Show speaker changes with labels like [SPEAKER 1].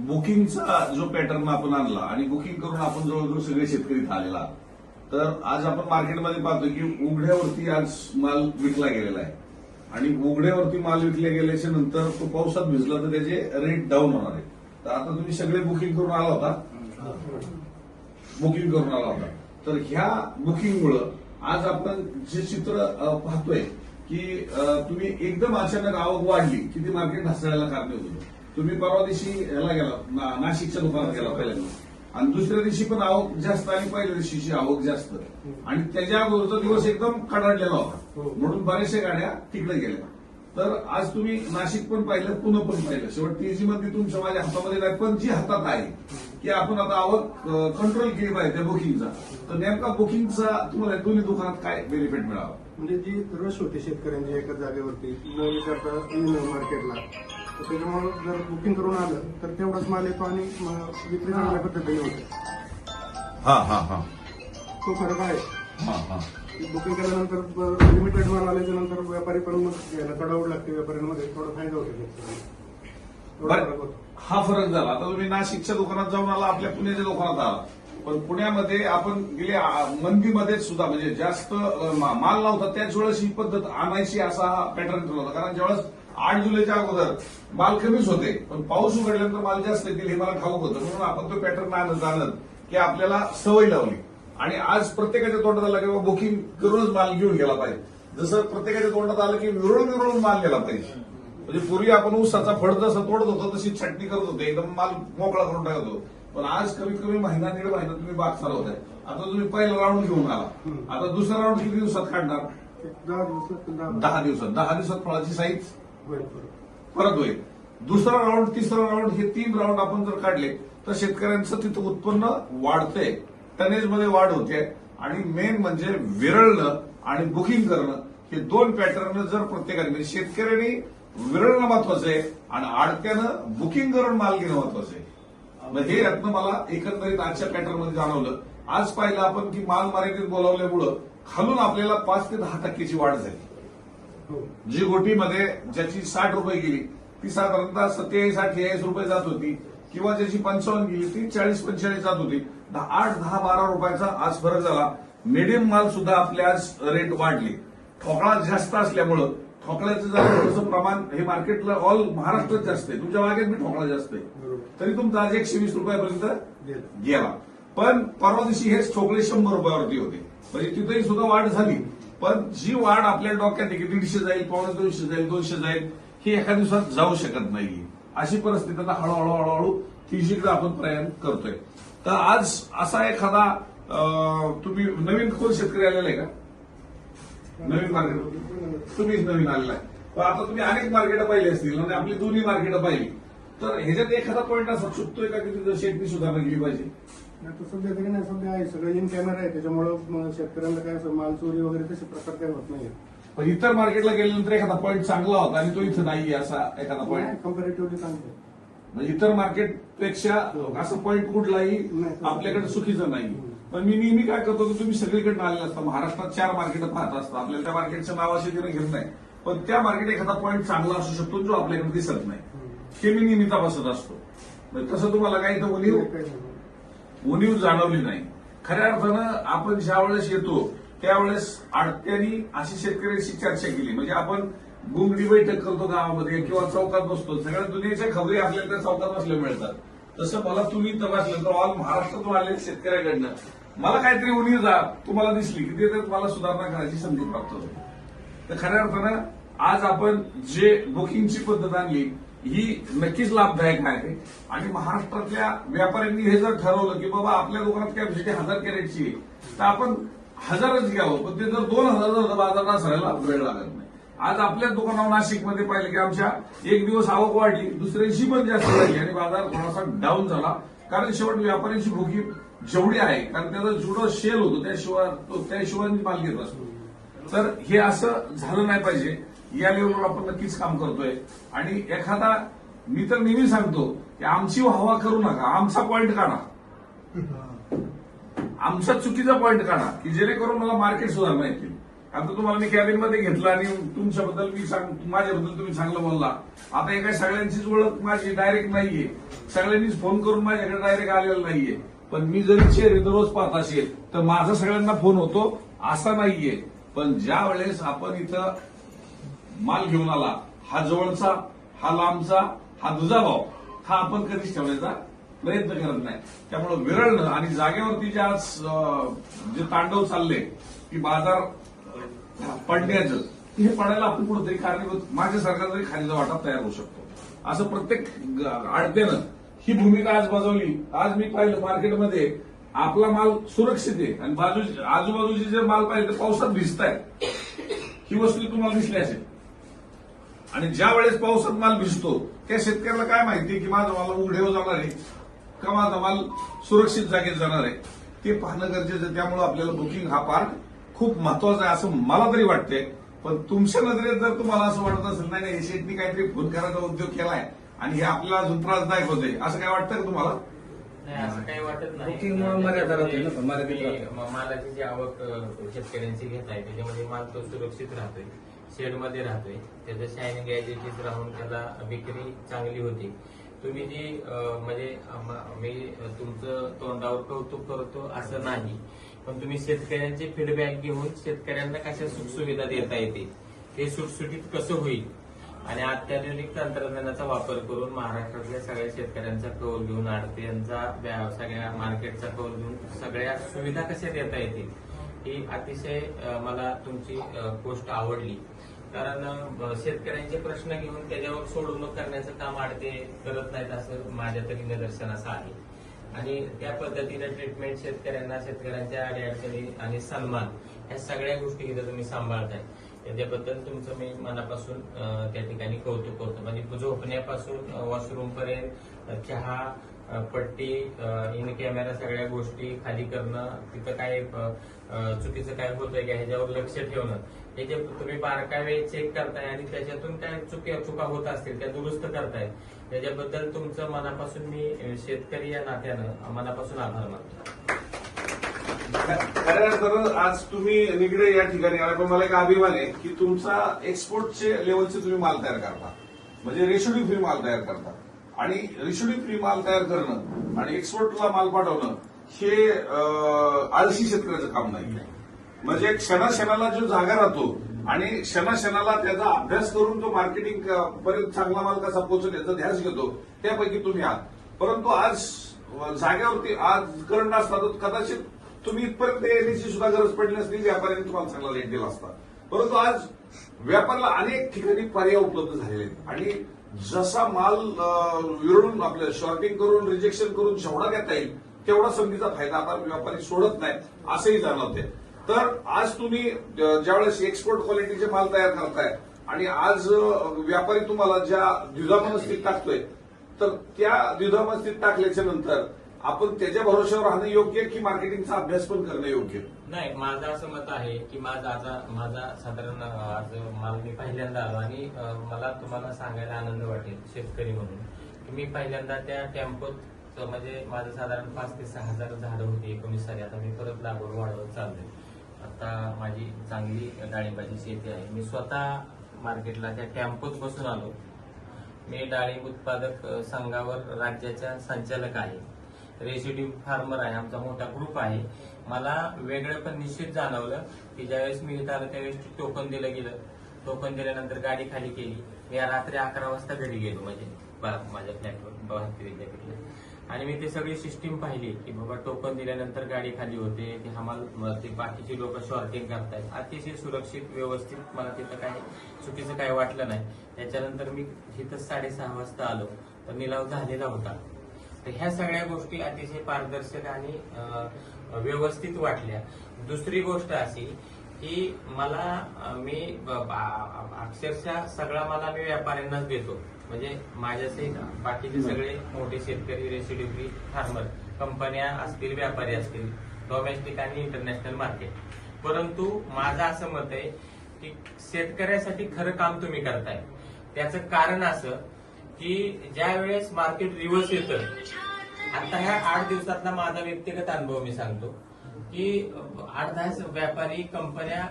[SPEAKER 1] बुकिंगचा जो पॅटर्न आपण आणला आणि बुकिंग करून आपण जवळजवळ सगळे शेतकरी इथं आलेला आहोत. तर आज आपण मार्केटमध्ये पाहतो की उघड्यावरती आज माल विकला गेलेला आहे आणि उघड्यावरती माल विकले गेल्याच्या नंतर तो पावसात भिजला तर त्याचे रेट डाऊन होणार आहे. तर आता तुम्ही सगळे बुकिंग करून आला होता, बुकिंग करून आला होता. तर ह्या बुकिंगमुळं आज आपण जे चित्र पाहतोय की तुम्ही एकदम अचानक आवक वाढली की ती मार्केट ढासळायला कारण होतं. तुम्ही परवा दिवशी ह्याला गेला, नाशिकच्या दुकानात गेला पहिल्यांदा आणि दुसऱ्या दिवशी पण आवक जास्त आणि पहिल्या दिवशीची आवक जास्त आणि त्याच्या अगोदरचा दिवस एकदम कडाडलेला होता म्हणून बऱ्याचशा गाड्या तिकडे गेल्या. तर आज तुम्ही नाशिक पण पाहिलं, पुणे पण पाहिलं. शेवट तेजीमध्ये तुमच्या माझ्या हातामध्ये नाही, पण जी हातात आहे की आपण आता आवक कंट्रोल केली पाहिजे त्या बुकिंगचा. तर नेमका बुकिंगचा तुम्हाला दोन्ही दुकानात काय बेनिफिट मिळावा?
[SPEAKER 2] म्हणजे जी रश होती शेतकऱ्यांची एकाच जागेवरती न विचारता मार्केटला, तर त्याच्यामुळे जर बुकिंग करून आलं तर तेवढाच माल येतो आणि विक्री चांगल्या पद्धतीने होते. तो फरक आहे. बुकिंग केल्यानंतर लिमिटेड माल आल्याच्या नंतर व्यापारी पण घ्यायला चढावड लागते, व्यापाऱ्यांमध्ये थोडा फायदा होतो.
[SPEAKER 1] हा फरक झाला. आता तुम्ही नाशिकच्या दुकानात जाऊन आला, आपल्या पुण्याच्या दुकानात आला, पण पुण्यामध्ये आपण गेल्या मंदीमध्ये सुद्धा म्हणजे जास्त माल नव्हता त्याच वेळेस ही पद्धत आणायची असा हा पॅटर्न ठरला होता. कारण ज्यावेळेस 8 जुलैच्या अगोदर माल कमीच होते पण पाऊस उघडल्यानंतर माल जास्त येतील हे मला ठाऊक होतं. म्हणून आपण तो पॅटर्न आणत की आपल्याला सवय लावली आणि आज प्रत्येकाच्या तोंडात आला किंवा बुकिंग करूनच माल घेऊन गेला पाहिजे. जसं प्रत्येकाच्या तोंडात आलं की विरळून माल गेला पाहिजे. म्हणजे पूर्वी आपण ऊसाचा फड जसं तोडत होतो तशी छटणी करत होते, एकदम माल मोकळा करून टाकत होतो. पण आज कमीत कमी महिना दीड महिना तुम्ही बाग चालवताय. आता तुम्ही पहिला राऊंड घेऊन आला, आता दुसरा राऊंड किती दिवसात काढणार? 10 दिवसात. 10 दिवसात फळाची साईज परत होईल. दुसरा राऊंड, तिसरा राऊंड, हे 3 राऊंड आपण जर काढले तर शेतकऱ्यांचं तिथं उत्पन्न वाढतंय, टनेजमध्ये वाढ होते आणि मेन म्हणजे विरळणं आणि बुकिंग करणं हे 2 पॅटर्न जर प्रत्येकाने म्हणजे शेतकऱ्यांनी विरळणं महत्वाचं आहे आणि आडत्यानं बुकिंग करून माल घेणं महत्वाचं आहे. हे यातनं मला एकंदरीत आजच्या पॅटर्नमध्ये जाणवलं. आज पाहिलं आपण की माल मार्केट बोलावल्यामुळं खालून आपल्याला 5 ते 10% वाढ झाली. जी गोटीमध्ये ज्याची 60 रुपये गेली ती साधारणतः 27-28 रुपये जात होती किंवा ज्याची 55 गेली ती 40-45 जात होती. 8-10-12 रुपयाचा आज फरक झाला. मिडियम माल सुद्धा आपल्या आज रेट वाढली. ठोकळा जास्त असल्यामुळं ठोकळ्याचं जरा थोडंसं प्रमाण हे मार्केटला ऑल महाराष्ट्रात जास्त आहे. तुमच्या बागेत बी ठोकळा जास्त आहे तरी तुमचा आज 120 रुपयापर्यंत गेला. पण परवा दिवशी हेच ठोकळे 100 रुपयावरती होते. म्हणजे तिथेही सुद्धा वाढ झाली. पण जी वाढ आपल्या डोक्यात आहे की 150 जाईल, 250 जाईल, 200 जाईल, ही एका दिवसात जाऊ शकत नाही. अशी परिस्थिती आता हळूहळू तिजीकडे आपण प्रयाण करतोय. तर आज असा एखादा तुम्ही नवीन कोण शेतकरी आलेला आहे का? नवीन मार्केट तुम्हीच नवीन आलेला आहे. पण आता तुम्ही अनेक मार्केट पाहिली असतील म्हणजे आपली दोन्ही मार्केट पाहिली तर ह्याच्यात एखादा पॉईंट असा चुकतोय का की तिथं शेतकरी सुधारणा केली पाहिजे?
[SPEAKER 2] नाही सध्या तरी नाही. सध्या आहे सगळं इन कॅमेरा आहे त्याच्यामुळे शेतकऱ्यांना काय असं माल चोरी वगैरे तसे प्रकार काय होत नाही.
[SPEAKER 1] पण इतर मार्केटला गेल्यानंतर एखादा पॉईंट चांगला होता आणि तो इथं नाहीये असा एखादा पॉईंट
[SPEAKER 2] कम्पॅरेटिव्हली चांगलं.
[SPEAKER 1] म्हणजे इतर मार्केटपेक्षा असं पॉईंट कुठलाही आपल्याकडे चुकीचं नाही. पण मी नेहमी काय करतो की तुम्ही सगळीकडे आलेला असता, महाराष्ट्रात 4 मार्केट पाहत असता, आपल्याला त्या मार्केटचं नाव असे तिने घेत नाही. पण त्या मार्केट एखादा पॉईंट चांगला असू शकतो जो आपल्याकडे दिसत नाही, हे मी नेहमी तपासत असतो. तसं तुम्हाला काही तर उणीव जाणवली नाही. खऱ्या अर्थानं आपण ज्या वेळेस येतो त्यावेळेस आडत्यांनी अशी शेतकऱ्यांशी चर्चा केली. म्हणजे आपण गुंगडी बैठक करतो गावामध्ये किंवा चौकात बसतो, सगळ्या दुनियेच्या खबरी आपल्याला त्या चौकात बसल्या मिळतात. तसं मला तुम्ही तपासलं तर ऑल महाराष्ट्रातून आलेल्या शेतकऱ्याकडनं मला काहीतरी उणीव तुम्हाला दिसली की ते मला सुधारणा करायची संधी प्राप्त होते. तर खऱ्या अर्थानं आज आपण जे बुकिंगची पद्धत आणली ही नक्कीच लाभदायक आहे आणि महाराष्ट्रातल्या व्यापाऱ्यांनी हे जर ठरवलं की बाबा आपल्या दुकानात कॅपॅसिटी 1000 कॅरेटची तर आपण 1000च घ्यावं, पण ते जर 2000 बाजारात असायला वेळ लागत नाही. आज आपल्या दुकानावर नाशिकमध्ये पाहिलं की आमच्या एक दिवस आवक वाढली, दुसऱ्या दिवशी पण जास्त झाली आणि बाजार थोडासा डाऊन झाला. कारण शेवट व्यापाऱ्यांची बुकिंग जेवढी आहे कारण त्याचा जेवढं शेल होतो त्या हिशोबाने माल घेत असतो. तर हे असं झालं नाही पाहिजे. या लेवलवर आपण नक्कीच काम करतोय आणि एखादा मी तर नेहमी सांगतो की आमची हवा करू नका, आमचा पॉईंट काढा, आमचा चुकीचा पॉईंट काढा की जेणेकरून मला मार्केट सुधारणा येतील. आता तुम्हाला मी कॅबिन मध्ये घेतलं आणि तुमच्याबद्दल माझ्याबद्दल तुम्ही चांगलं बोलला. आता हे काय सगळ्यांचीच ओळख माझी डायरेक्ट नाहीये, सगळ्यांनीच फोन करून माझ्याकडे डायरेक्ट आलेला नाहीये. पण मी जरी चेहरे दररोज पाहत असेल तर माझा सगळ्यांना फोन होतो असा नाहीये. पण ज्या वेळेस आपण इथं माल घेऊन आला, हा जवळचा, हा लांबचा, हा दुजाभाव, हा आपण कधीच ठेवण्याचा प्रयत्न करत नाही. त्यामुळे विरळणं आणि जागेवरती जे आज जे तांडव चालले की बाजार पडण्याचं, हे पडायला आपण कुठेतरी कारणीभूत माझ्या सरकारचा खालीचा वाटा तयार होऊ शकतो. असं प्रत्येक आडत्यानं ही भूमिका आज बजावली. आज मी पाहिलं मार्केटमध्ये आपला माल सुरक्षित आहे आणि आजूबाजूचे जे माल पाहिजे ते पावसात भिजतायत. ही वस्तू तुम्हाला दिसली असेल. आणि ज्या वेळेस पावसात माल भिजतो त्या शेतकऱ्याला काय माहिती की माझा माल उघड्यावर जाणार आहे का माझा माल सुरक्षित जागेत जाणार आहे, ते पाहणं गरजेचं आहे. त्यामुळे आपल्याला बुकिंग हा पार्ट खूप महत्वाचा आहे असं मला तरी वाटते. पण तुमच्या नजरेत जर तुम्हाला असं वाटत असेल नाही नाही शेतनी काहीतरी फोन करायचा उद्योग केलाय आणि हे आपल्याला अजून त्रासदायक होते, असं काय वाटतं का तुम्हाला?
[SPEAKER 3] नाही, असं काही वाटत नाही.
[SPEAKER 4] बुकिंग मर्यादा राहते ना, पण मर्यादित राहते.
[SPEAKER 3] मालाची जी आवक शेतकऱ्यांची घेत आहे त्याच्यामध्ये माल तो सुरक्षित राहतोय, शेडमध्ये राहतोय, त्याचं शायनिंग एजेस राहून त्याला विक्री चांगली होती. तुम्ही जी म्हणजे मी तुमचं तोंडावर कौतुक करतो असं नाही, पण तुम्ही शेतकऱ्यांचे फीडबॅक घेऊन शेतकऱ्यांना कशा सुखसुविधा देता येते, ते सुटसुटीत कसं होईल आणि अत्याधुनिक तंत्रज्ञानाचा वापर करून महाराष्ट्रातल्या सगळ्या शेतकऱ्यांचा कौल घेऊन आडत्यांचा सगळ्या मार्केटचा कौल घेऊन सगळ्या सुविधा कशा देता येतील, ही अतिशय मला तुमची पोस्ट आवडली. कारण शेतकऱ्यांचे प्रश्न घेऊन त्याच्यावर सोडवणूक करण्याचं काम आडते करत नाहीत असं माझ्या तरी निदर्शनास आहे. आणि त्या पद्धतीनं ट्रीटमेंट शेतकऱ्यांच्या अडीअडचणी आणि सन्मान ह्या सगळ्या गोष्टी इथं तुम्ही सांभाळताय, त्याच्याबद्दल तुमचं मी मनापासून त्या ठिकाणी कौतुक करतो. म्हणजे झोपण्यापासून वॉशरूम पर्यंत, चहा, पट्टी, इन कॅमेरा सगळ्या गोष्टी खाली करणं, तिथं काय चुकीचं काय होतंय का ह्याच्यावर लक्ष ठेवणं, हे जे तुम्ही बारकावे चेक करताय आणि त्याच्यातून काय चुका होत असतील त्या दुरुस्त करताय, त्याच्याबद्दल तुमचं मनापासून मी शेतकरी या नात्यानं मनापासून आभार मानतो.
[SPEAKER 1] खऱ्या अर्थानं आज तुम्ही निगडे या ठिकाणी आला, पण मला एक अभिमान आहे की तुमचा एक्सपोर्टचे लेवलचे तुम्ही माल तयार करता, म्हणजे रेशोडी फ्री माल तयार करता. आणि रेशोडी फ्री माल तयार करणं आणि एक्सपोर्टला माल पाठवणं हे आळशी शेतकऱ्याचं काम नाही. म्हणजे क्षणाक्षणाला जो जागा राहतो आणि क्षणाक्षणाला त्याचा अभ्यास करून तो मार्केटिंग पर्यंत चांगला माल कसा पोहोचेल याचा ध्यास घेतो, त्यापैकी तुम्ही आहात. परंतु आज जागेवरती आज करंट असता तर कदाचित तुम्ही इथपर्यंत येण्याची सुद्धा गरज पडली नसती, व्यापाऱ्यांनी तुम्हाला चांगला रेट दिला असता. परंतु आज व्यापाऱ्याला अनेक ठिकाणी पर्याय उपलब्ध झालेले आहेत आणि जसा माल विरळून आपलं शॉर्टिंग करून रिजेक्शन करून जेवढा घेता येईल तेवढा संधीचा फायदा आता व्यापारी सोडत नाही असंही जाणवते. तर आज तुम्ही ज्यावेळेस एक्सपोर्ट क्वालिटीचे माल तयार करताय आणि आज व्यापारी तुम्हाला ज्या द्विधामनस्थितीत टाकतोय, तर त्या द्विधामनस्थितीत टाकल्याच्या नंतर आपण त्याच्या भरोश्यावर राहणं योग्य की मार्केटिंगचा अभ्यास पण करणं योग्य?
[SPEAKER 3] नाही, माझं असं मत आहे की माझा साधारण आज माल मी पहिल्यांदा आलो आणि मला तुम्हाला सांगायला आनंद वाटेल शेतकरी म्हणून की मी पहिल्यांदा त्या टेम्पोत म्हणजे माझं साधारण 5 ते 6 हजार झाडं होती 19 साली. आता मी परत लागवड वाढवत चाललोय. आता माझी चांगली डाळिंबाची शेती आहे. मी स्वतः मार्केटला त्या टेम्पोत बसून आलो. मी डाळिंब उत्पादक संघावर राज्याच्या संचालक आहे, रेसिड्यू फार्मर आहे, आमचा मोठा ग्रुप आहे. मला वेगळं पण निश्चित जाणवलं की ज्यावेळेस मी इथं आलो त्यावेळेस टोकन दिलं गेलं. टोकन दिल्यानंतर गाडी खाली केली. मी रात्री 11 वाजता घरी गेलो म्हणजे माझ्या फ्लॅटवर भारतीय विद्यापीठला, आणि मी ते सगळी सिस्टीम पाहिली की बाबा टोकन दिल्यानंतर गाडी खाली होते, ते हमाल ते बाकीची लोक शॉर्टिंग करतायत, अतिशय सुरक्षित व्यवस्थित. मला तिथं काही चुकीचं काही वाटलं नाही. त्याच्यानंतर मी तिथं 6:30 वाजता आलो तर निलाव झालेला होता. तर ह्या सगळ्या गोष्टी अतिशय पारदर्शक आणि व्यवस्थित वाटल्या. दुसरी गोष्ट अशी की मी अक्षरशः सगळा मला मी व्यापाऱ्यांनाच देतो. म्हणजे माझ्याचे बाकीचे सगळे मोठे शेतकरी, रेसिड्यू फ्री फार्मर, कंपन्या असतील, व्यापारी असतील, डोमेस्टिक आणि इंटरनॅशनल मार्केट. परंतु माझं असं मत आहे की शेतकऱ्यासाठी खरं काम तुम्ही करताय. त्याचं कारण असं की ज्या वेळेस मार्केट रिव्हर्स येतं, आता ह्या 8 दिवसातला माझा व्यक्तिगत अनुभव मी सांगतो की 8-10 व्यापारी कंपन्या